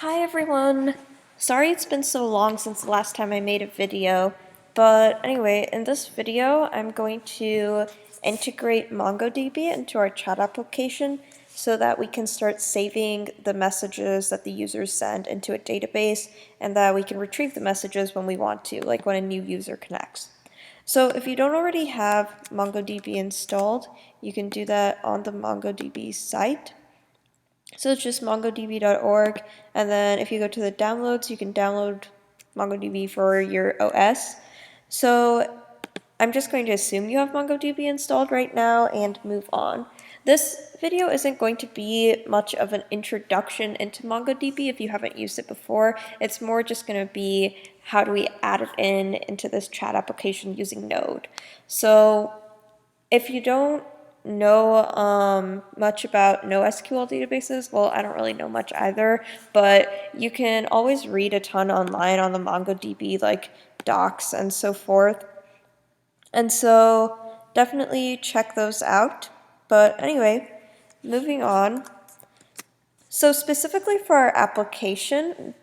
Hi everyone! Sorry it's been so long since the last time I made a video, but anyway, in this video I'm going to integrate MongoDB into our chat application so that we can start saving the messages that the users send into a database and that we can retrieve the messages when we want to, like when a new user connects. So if you don't already have MongoDB installed, you can do that on the MongoDB site. So it's just mongodb.org, and then if you go to the downloads, you can download MongoDB for your OS. So I'm just going to assume you have MongoDB installed right now and move on. This video isn't going to be much of an introduction into MongoDB if you haven't used it before. It's more just going to be how do we add it into this chat application using Node. So if you don't know much about NoSQL databases, well, I don't really know much either, but you can always read a ton online on the MongoDB, like docs and so forth. And so definitely check those out. But anyway, moving on. So specifically for our application,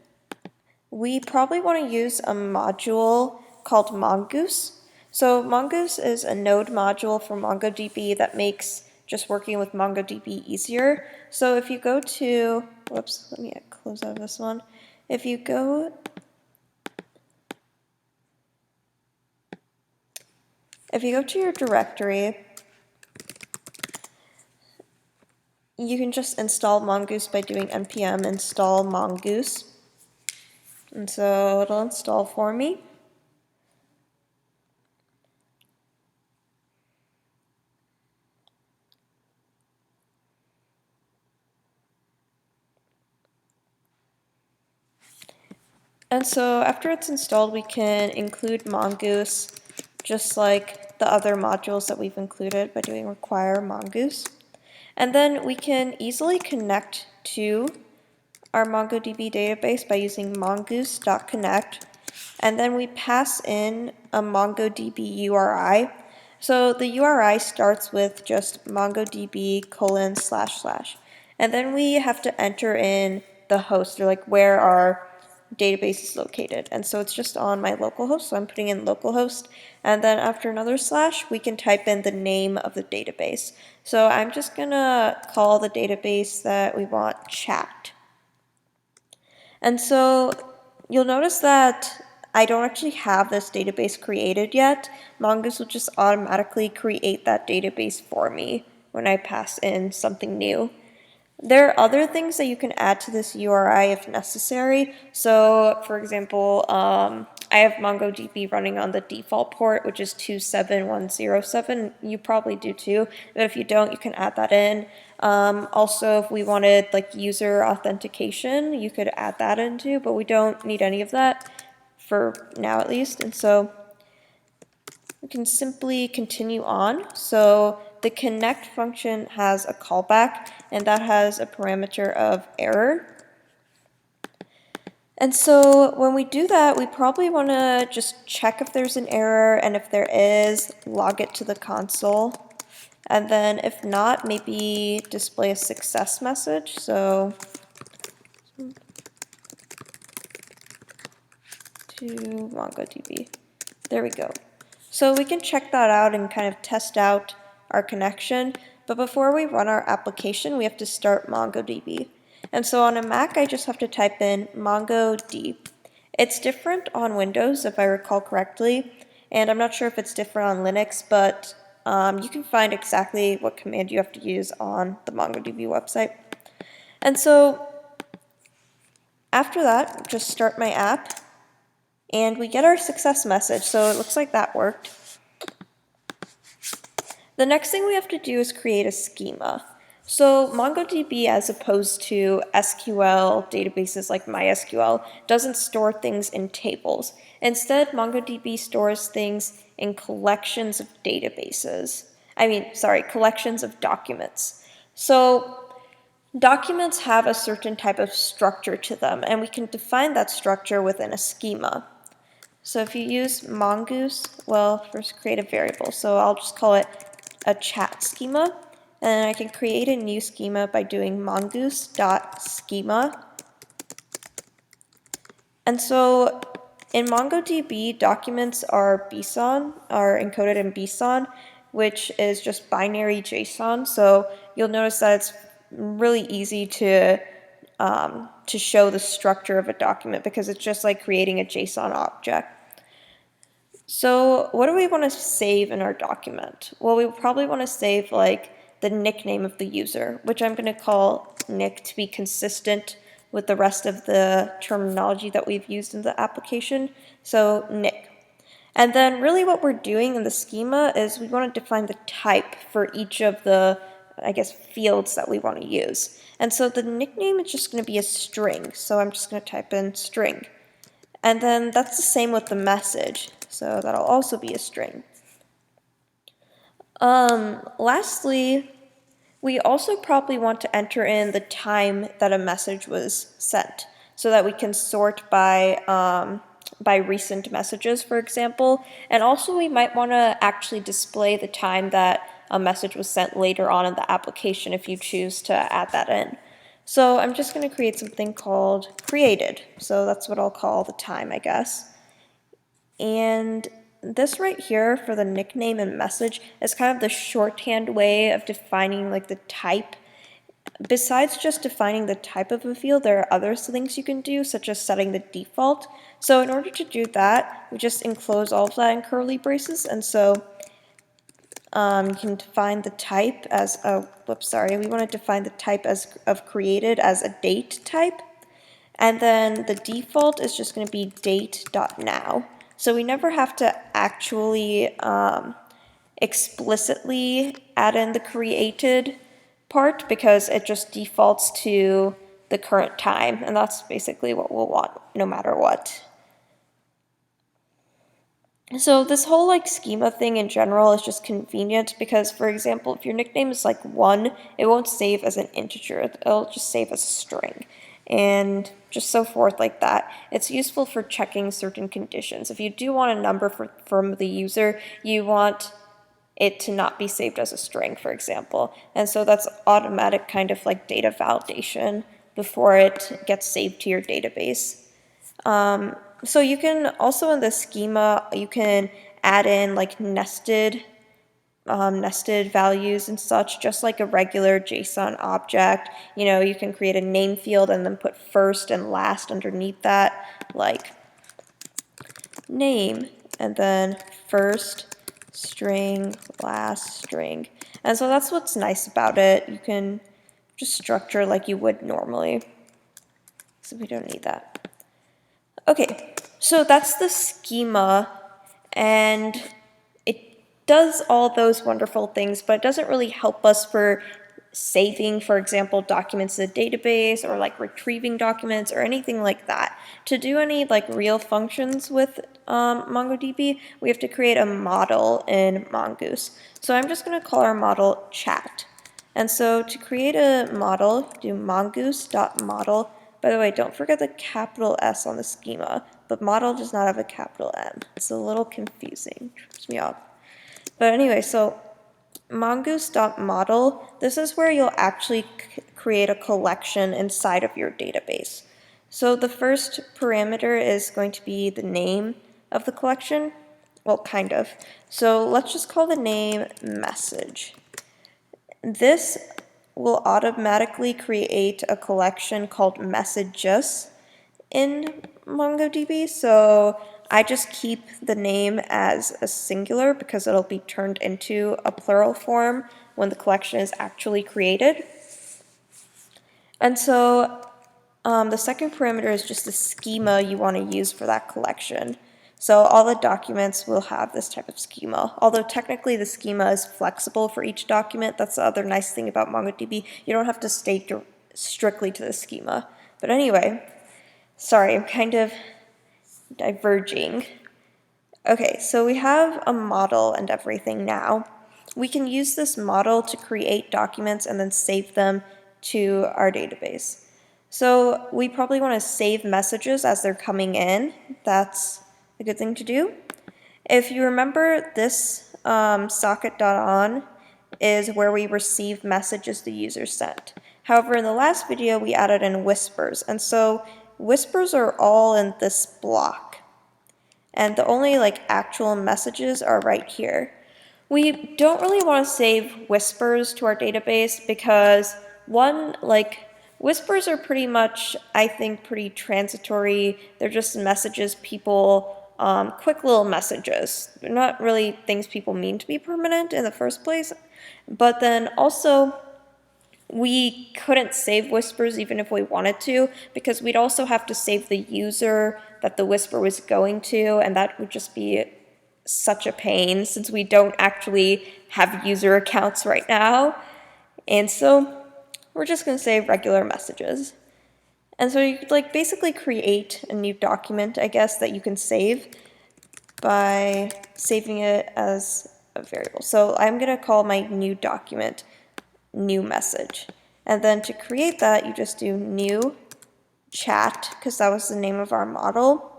we probably want to use a module called mongoose. So mongoose is a node module for MongoDB that makes just working with MongoDB easier. So if you go to, whoops, let me close out of this one. If you go to your directory, you can just install mongoose by doing npm install mongoose. And so it'll install for me. And so after it's installed, we can include mongoose just like the other modules that we've included by doing require mongoose. And then we can easily connect to our MongoDB database by using mongoose.connect. And then we pass in a MongoDB URI. So the URI starts with just MongoDB://. And then we have to enter in the host, or like where our database is located. And so it's just on my localhost, so I'm putting in localhost. And then after another slash, we can type in the name of the database. So I'm just gonna call the database that we want chat. And so you'll notice that I don't actually have this database created yet. Mongoose will just automatically create that database for me when I pass in something new. There are other things that you can add to this URI if necessary. So, for example, I have MongoDB running on the default port, which is 27107. You probably do too, but if you don't, you can add that in. Also, if we wanted like user authentication, you could add that in too, but we don't need any of that for now at least. And so we can simply continue on. So the connect function has a callback, and that has a parameter of error. And so when we do that, we probably want to just check if there's an error, and if there is, log it to the console. And then if not, maybe display a success message. So to MongoDB. There we go. So we can check that out and kind of test out our connection. But before we run our application, we have to start MongoDB. And so on a Mac, I just have to type in MongoDB. It's different on Windows, if I recall correctly. And I'm not sure if it's different on Linux, but you can find exactly what command you have to use on the MongoDB website. And so after that, just start my app. And we get our success message, so it looks like that worked. The next thing we have to do is create a schema. So MongoDB, as opposed to SQL databases like MySQL, doesn't store things in tables. Instead, MongoDB stores things in collections of collections of documents. So documents have a certain type of structure to them, and we can define that structure within a schema. So if you use mongoose, well, first create a variable. So I'll just call it a chat schema. And I can create a new schema by doing mongoose.schema And so in MongoDB, documents are encoded in BSON, which is just binary JSON. So you'll notice that it's really easy to show the structure of a document because it's just like creating a JSON object. So what do we want to save in our document? Well, we probably want to save like the nickname of the user, which I'm going to call Nick to be consistent with the rest of the terminology that we've used in the application. So Nick. And then really what we're doing in the schema is we want to define the type for each of the, I guess, fields that we want to use. And so the nickname is just going to be a string. So I'm just going to type in string. And then that's the same with the message. So that'll also be a string. Lastly, we also probably want to enter in the time that a message was sent so that we can sort by recent messages, for example. And also we might want to actually display the time that a message was sent later on in the application if you choose to add that in. So I'm just going to create something called created. So that's what I'll call the time, I guess. And this right here for the nickname and message is kind of the shorthand way of defining like the type. Besides just defining the type of a field, there are other things you can do, such as setting the default. So in order to do that, we just enclose all of that in curly braces. And so you can define the type as a, we want to define the type of created as a date type. And then the default is just going to be date.now. So we never have to actually explicitly add in the created part because it just defaults to the current time, and that's basically what we'll want no matter what. So this whole like schema thing in general is just convenient because, for example, if your nickname is like 1, it won't save as an integer, it'll just save as a string. And just so forth like that. It's useful for checking certain conditions. If you do want a number from the user, you want it to not be saved as a string, for example. And so that's automatic kind of like data validation before it gets saved to your database. So you can also in the schema, you can add in like nested values and such, just like a regular JSON object. You know, you can create a name field and then put first and last underneath that, like name, and then first string, last string. And so that's what's nice about it. You can just structure like you would normally. So we don't need that. Okay, so that's the schema, and does all those wonderful things, but it doesn't really help us for saving, for example, documents in a database or like retrieving documents or anything like that. To do any like real functions with MongoDB, we have to create a model in Mongoose. So I'm just going to call our model chat. And so to create a model, do mongoose.model. By the way, don't forget the capital S on the schema, but model does not have a capital M. It's a little confusing, trips me up. But anyway, so mongoose.model, this is where you'll actually create a collection inside of your database. So the first parameter is going to be the name of the collection. Well, kind of. So let's just call the name message. This will automatically create a collection called messages in MongoDB. So I just keep the name as a singular because it'll be turned into a plural form when the collection is actually created. And so the second parameter is just the schema you want to use for that collection. So all the documents will have this type of schema. Although technically the schema is flexible for each document. That's the other nice thing about MongoDB. You don't have to stay strictly to the schema. But anyway, sorry, I'm kind of diverging. Okay, so we have a model and everything now. We can use this model to create documents and then save them to our database. So we probably want to save messages as they're coming in. That's a good thing to do. If you remember, this socket.on is where we receive messages the user sent. However, in the last video, we added in whispers, and so whispers are all in this block. And the only like actual messages are right here. We don't really want to save whispers to our database because one, like whispers are pretty much, I think, pretty transitory. They're just messages people, quick little messages. They're not really things people mean to be permanent in the first place. But then also, we couldn't save whispers even if we wanted to, because we'd also have to save the user that the whisper was going to, and that would just be such a pain since we don't actually have user accounts right now. And so we're just going to save regular messages. And so you could like basically create a new document, I guess, that you can save by saving it as a variable. So I'm going to call my new document new message. And then to create that, you just do new chat, because that was the name of our model.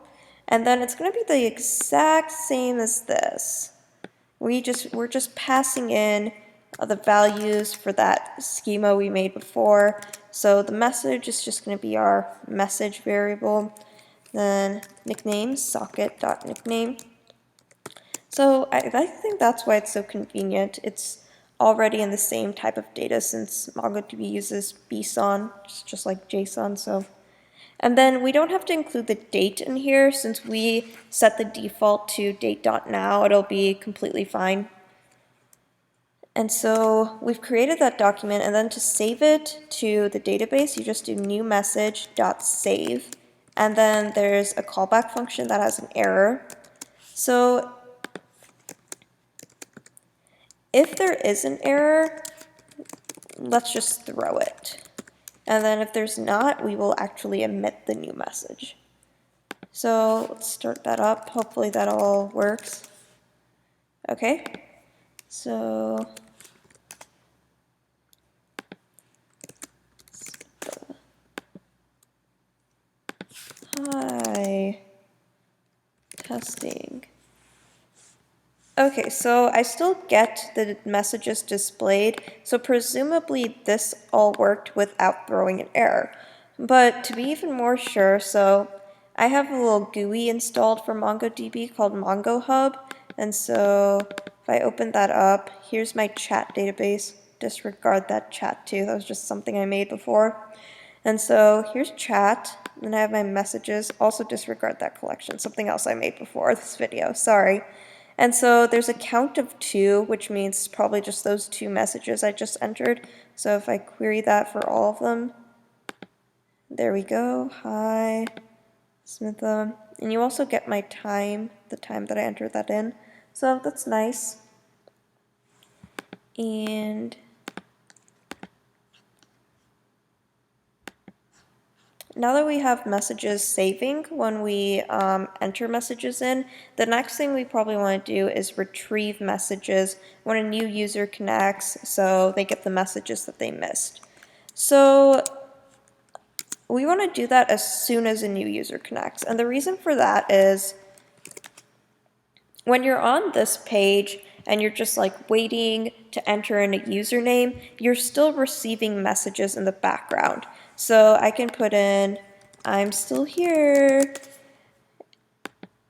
And then it's going to be the exact same as this. We're just passing in the values for that schema we made before. So the message is just going to be our message variable. Then nickname, socket.nickname. So I think that's why it's so convenient. It's already in the same type of data since MongoDB uses BSON, just like JSON. So, and then we don't have to include the date in here since we set the default to date.now. It'll be completely fine. And so we've created that document, and then to save it to the database, you just do new message.save, and then there's a callback function that has an error. So if there is an error, let's just throw it. And then if there's not, we will actually emit the new message. So let's start that up. Hopefully that all works. Okay, so hi, testing. Okay, so I still get the messages displayed, so presumably this all worked without throwing an error. But to be even more sure, so I have a little GUI installed for MongoDB called MongoHub, and so if I open that up, here's my chat database. Disregard that chat too, that was just something I made before. And so here's chat, and I have my messages. Also disregard that collection, something else I made before this video, sorry. And so there's a count of 2, which means it's probably just those 2 messages I just entered. So if I query that for all of them, there we go. Hi, Smitha. And you also get my time, the time that I entered that in. So that's nice. And now that we have messages saving when we enter messages in, the next thing we probably want to do is retrieve messages when a new user connects so they get the messages that they missed. So we want to do that as soon as a new user connects. And the reason for that is when you're on this page and you're just like waiting to enter in a username, you're still receiving messages in the background. So I can put in, I'm still here.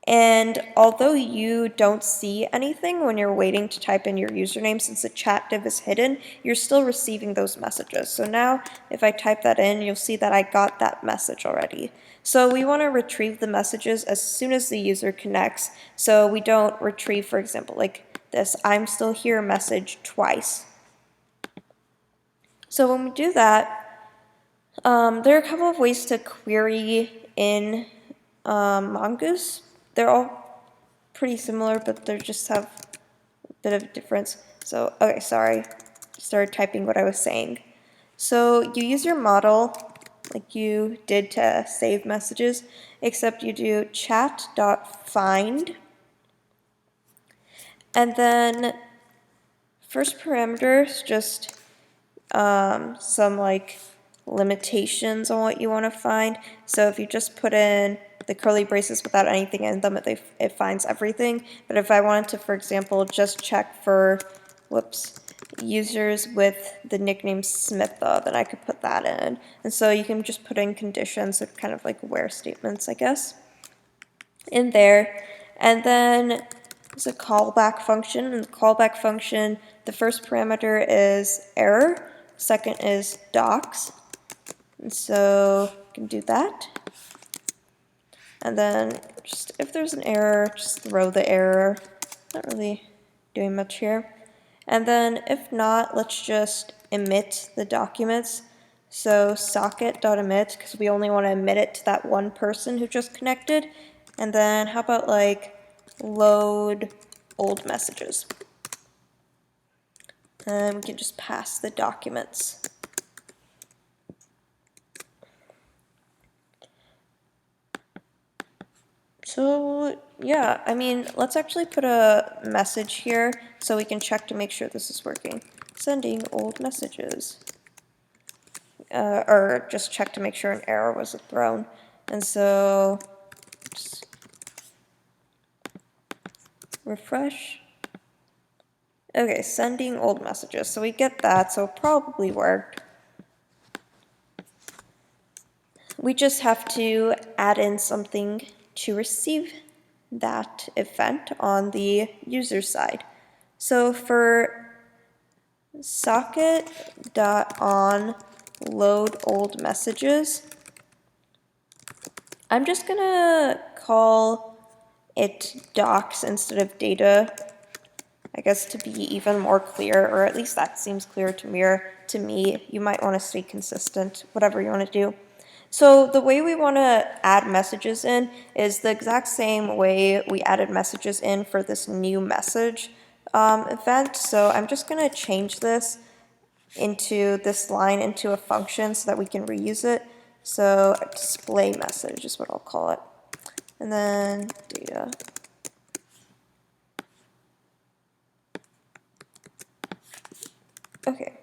And although you don't see anything when you're waiting to type in your username, since the chat div is hidden, you're still receiving those messages. So now if I type that in, you'll see that I got that message already. So we want to retrieve the messages as soon as the user connects, so we don't retrieve, for example, like this I'm still here message twice. So when we do that, there are a couple of ways to query in Mongoose. They're all pretty similar, but they just have a bit of a difference. So, okay, sorry, started typing what I was saying. So you use your model like you did to save messages, except you do chat.find, and then first parameter is just some like limitations on what you want to find. So if you just put in the curly braces without anything in them, it finds everything. But if I wanted to, for example, just check for users with the nickname Smitha, then I could put that in. And so you can just put in conditions, kind of like where statements, I guess, in there. And then there's a callback function. And the callback function, the first parameter is error, second is docs. And so you can do that. And then just if there's an error, just throw the error. Not really doing much here. And then if not, let's just emit the documents. So socket.emit, because we only want to emit it to that one person who just connected. And then how about like load old messages? And we can just pass the documents. So yeah, I mean, let's actually put a message here so we can check to make sure this is working. Sending old messages. Or just check to make sure an error wasn't thrown. And so just refresh. Okay, sending old messages. So we get that, so it probably worked. We just have to add in something to receive that event on the user side. So for socket.on load old messages, I'm just gonna call it docs instead of data, I guess, to be even more clear, or at least that seems clear to me. You might want to stay consistent, whatever you want to do. So the way we want to add messages in is the exact same way we added messages in for this new message event. So I'm just going to change this line into a function so that we can reuse it. So display message is what I'll call it. And then data. Okay.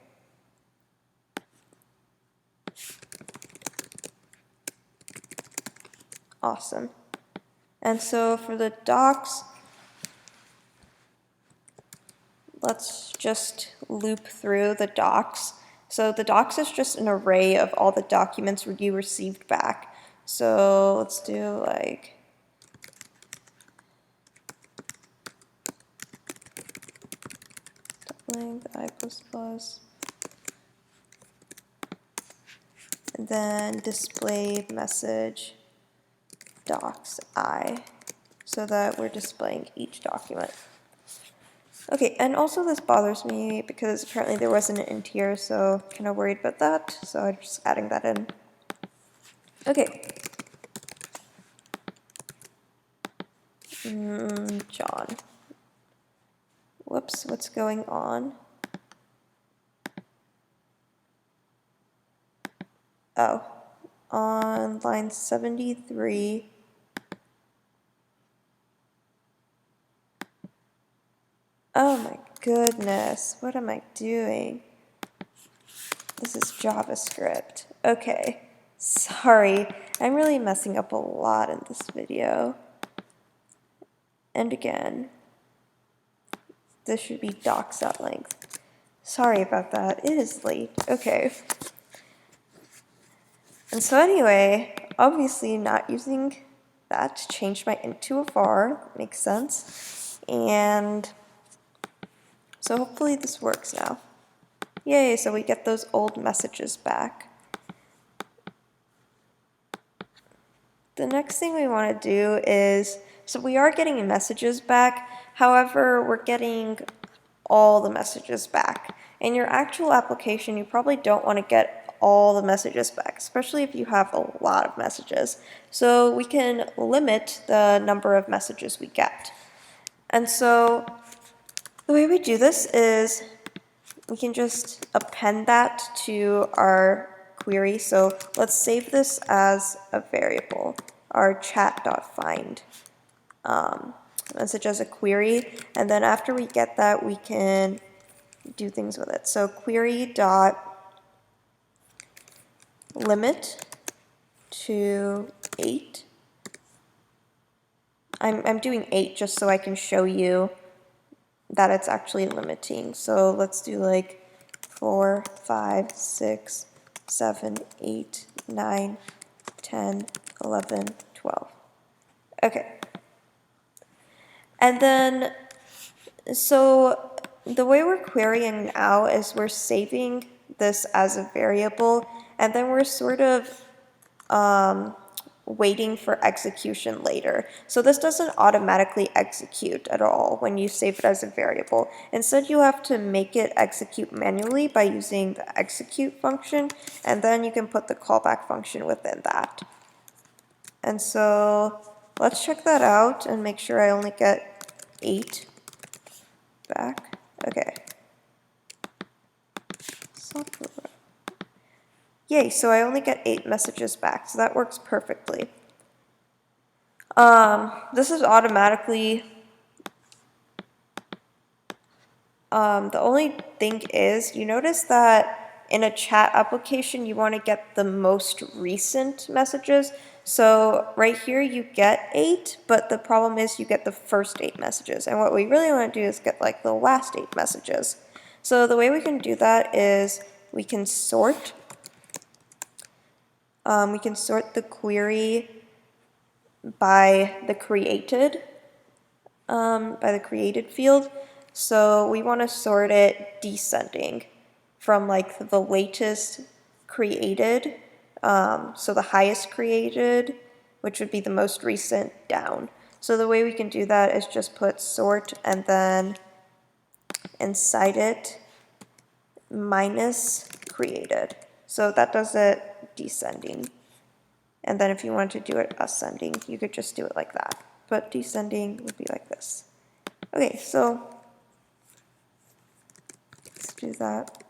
Awesome. And so for the docs, let's just loop through the docs. So the docs is just an array of all the documents you received back. So let's do like doubling the I++, and then display message docs I, so that we're displaying each document. Okay, and also this bothers me because apparently there wasn't an int here, so kind of worried about that, so I'm just adding that in. Okay. John. Whoops, what's going on? Oh, on line 73, oh my goodness, what am I doing? This is JavaScript. Okay, sorry, I'm really messing up a lot in this video. And again, this should be docs.length. Sorry about that, it is late. Okay. And so anyway, obviously not using that to change my int to a var, makes sense. And so hopefully this works now. Yay, so we get those old messages back. The next thing we want to do is, so we are getting messages back, however, we're getting all the messages back. In your actual application, you probably don't want to get all the messages back, especially if you have a lot of messages. So we can limit the number of messages we get. And so the way we do this is we can just append that to our query. So let's save this as a variable, our chat.find message as a query. And then after we get that, we can do things with it. So query.limit to 8. I'm doing 8 just so I can show you that it's actually limiting. So let's do like 4, 5, 6, 7, 8, 9, 10, 11, 12. Okay. And then, so the way we're querying now is we're saving this as a variable, and then we're sort of waiting for execution later. So this doesn't automatically execute at all when you save it as a variable. Instead, you have to make it execute manually by using the execute function, and then you can put the callback function within that. And so let's check that out and make sure I only get 8 back. Okay. Yay, so I only get 8 messages back, so that works perfectly. This is automatically, the only thing is, you notice that in a chat application, you want to get the most recent messages. So right here, you get 8, but the problem is you get the first 8 messages. And what we really want to do is get like the last 8 messages. So the way we can do that is we can sort. We can sort the query by the created field. So we want to sort it descending from like the latest created, so the highest created, which would be the most recent, down. So the way we can do that is just put sort and then inside it minus created. So that does it descending. And then if you want to do it ascending, you could just do it like that. But descending would be like this. Okay, so let's do that.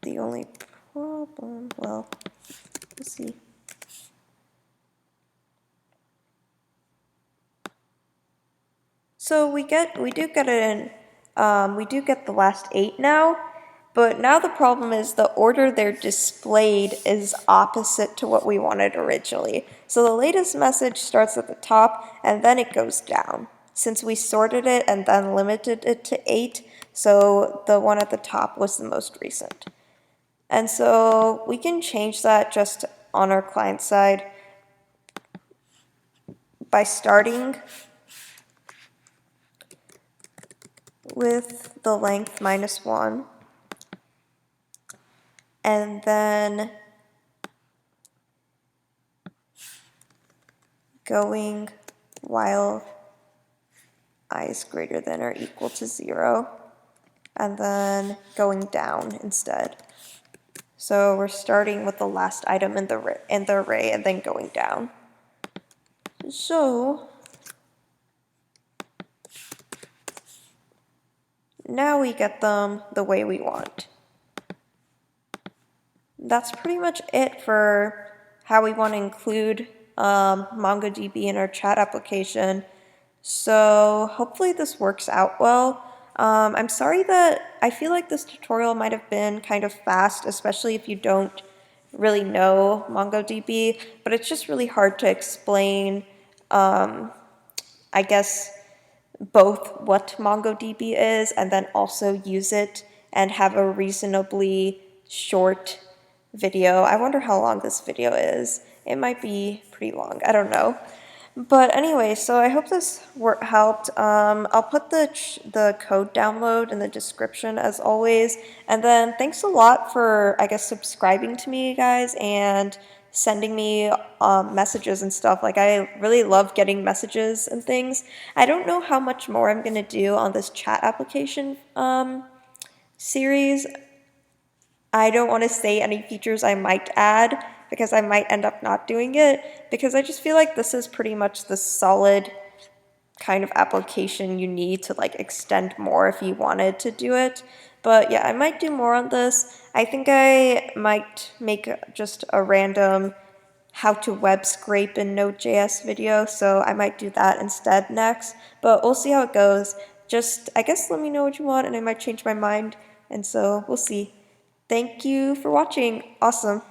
The only problem, well, we'll see. So we do get it in, we do get the last 8 now, but now the problem is the order they're displayed is opposite to what we wanted originally. So the latest message starts at the top and then it goes down. Since we sorted it and then limited it to 8, so the one at the top was the most recent. And so we can change that just on our client side by starting with the length -1, and then going while I is greater than or equal to 0, and then going down instead. So we're starting with the last item in the array and then going down. So now we get them the way we want. That's pretty much it for how we want to include MongoDB in our chat application. So hopefully this works out well. I'm sorry that I feel like this tutorial might have been kind of fast, especially if you don't really know MongoDB, but it's just really hard to explain, I guess, both what MongoDB is and then also use it and have a reasonably short video. I wonder how long this video is. It might be pretty long. I don't know. But anyway, so I hope this helped. I'll put the code download in the description as always. And then thanks a lot for, I guess, subscribing to me, guys, and sending me messages and stuff. Like, I really love getting messages and things. I don't know how much more I'm going to do on this chat application series. I don't want to say any features I might add because I might end up not doing it, because I just feel like this is pretty much the solid kind of application you need to like extend more if you wanted to do it. But yeah, I might do more on this. I think I might make just a random how to web scrape in Node.js video, so I might do that instead next. But we'll see how it goes. Just, I guess, let me know what you want and I might change my mind, and so we'll see. Thank you for watching. Awesome.